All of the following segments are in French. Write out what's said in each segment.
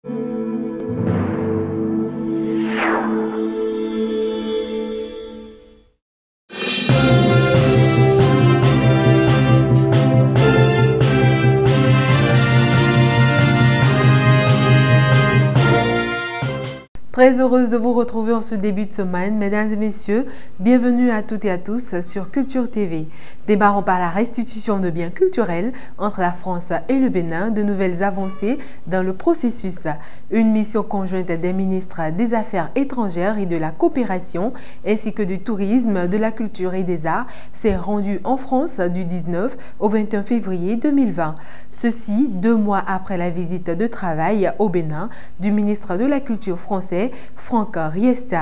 Très heureuse de vous retrouver en ce début de semaine, mesdames et messieurs. Bienvenue à toutes et à tous sur Culture TV. Démarrons par la restitution de biens culturels entre la France et le Bénin, de nouvelles avancées dans le processus. Une mission conjointe des ministres des Affaires étrangères et de la coopération, ainsi que du tourisme, de la culture et des arts, s'est rendue en France du 19 au 21 février 2020. Ceci 2 mois après la visite de travail au Bénin du ministre de la Culture français, Franck Riester.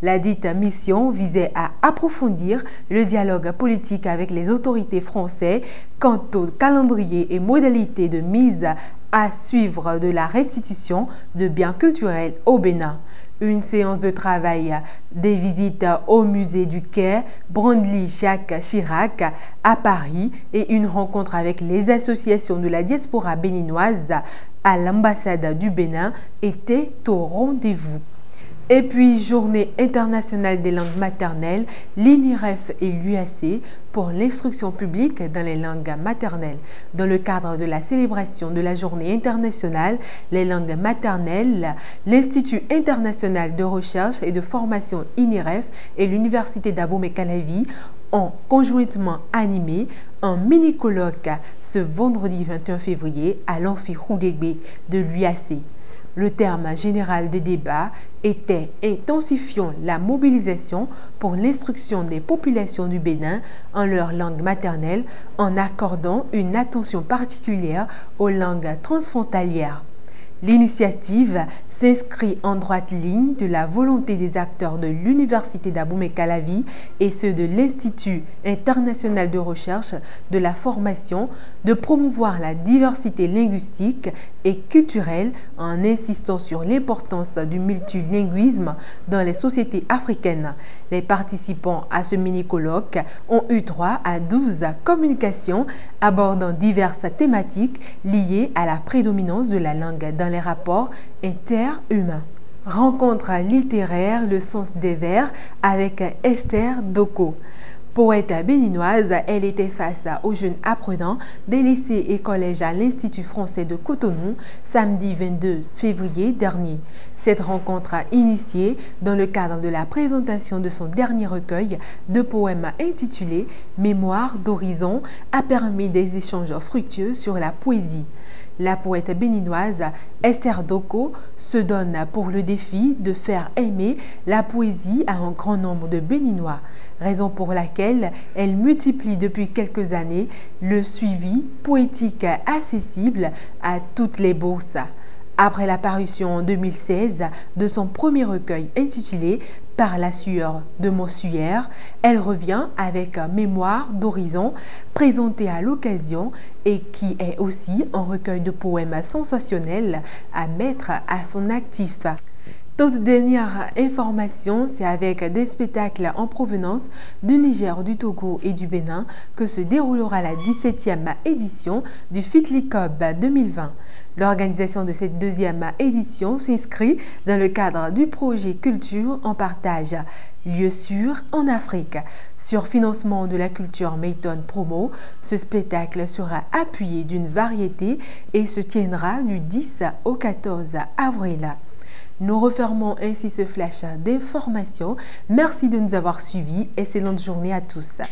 La dite mission visait à approfondir le dialogue politique avec les autorités françaises quant au calendrier et modalités de mise à suivre de la restitution de biens culturels au Bénin. Une séance de travail, des visites au musée du Quai Branly-Jacques Chirac à Paris et une rencontre avec les associations de la diaspora béninoise à l'ambassade du Bénin étaient au rendez-vous. Et puis, Journée internationale des langues maternelles, l'INIREF et l'UAC pour l'instruction publique dans les langues maternelles. Dans le cadre de la célébration de la Journée internationale des langues maternelles, l'Institut international de recherche et de formation INIREF et l'Université d'Abomey-Calavi ont conjointement animé un mini-colloque ce vendredi 21 février à l'amphi Khoudégbé de l'UAC. Le terme général des débats était « Intensifions la mobilisation pour l'instruction des populations du Bénin en leur langue maternelle en accordant une attention particulière aux langues transfrontalières ». L'initiative s'inscrit en droite ligne de la volonté des acteurs de l'Université d'Abomey-Calavi et ceux de l'Institut international de recherche de la formation de promouvoir la diversité linguistique et culturelle en insistant sur l'importance du multilinguisme dans les sociétés africaines. Les participants à ce mini-colloque ont eu droit à 12 communications abordant diverses thématiques liées à la prédominance de la langue dans les rapports interhumains. Rencontre littéraire, le sens des vers avec Esther Doko. Poète béninoise, elle était face aux jeunes apprenants des lycées et collèges à l'Institut français de Cotonou samedi 22 février dernier. Cette rencontre initiée dans le cadre de la présentation de son dernier recueil de poèmes intitulé « Mémoire d'horizon » a permis des échanges fructueux sur la poésie. La poète béninoise Esther Doko se donne pour le défi de faire aimer la poésie à un grand nombre de Béninois, raison pour laquelle elle multiplie depuis quelques années le suivi poétique accessible à toutes les bourses. Après la parution en 2016 de son premier recueil intitulé « Par la sueur de mon suaire », elle revient avec Mémoire d'horizon, présenté à l'occasion et qui est aussi un recueil de poèmes sensationnels à mettre à son actif. Toute dernière information, c'est avec des spectacles en provenance du Niger, du Togo et du Bénin que se déroulera la 17e édition du FITLICOB 2020. L'organisation de cette 2e édition s'inscrit dans le cadre du projet Culture en partage, lieu sûr en Afrique. Sur financement de la culture Mayton Promo, ce spectacle sera appuyé d'une variété et se tiendra du 10 au 14 avril. Nous refermons ainsi ce flash d'informations. Merci de nous avoir suivis. Excellente journée à tous.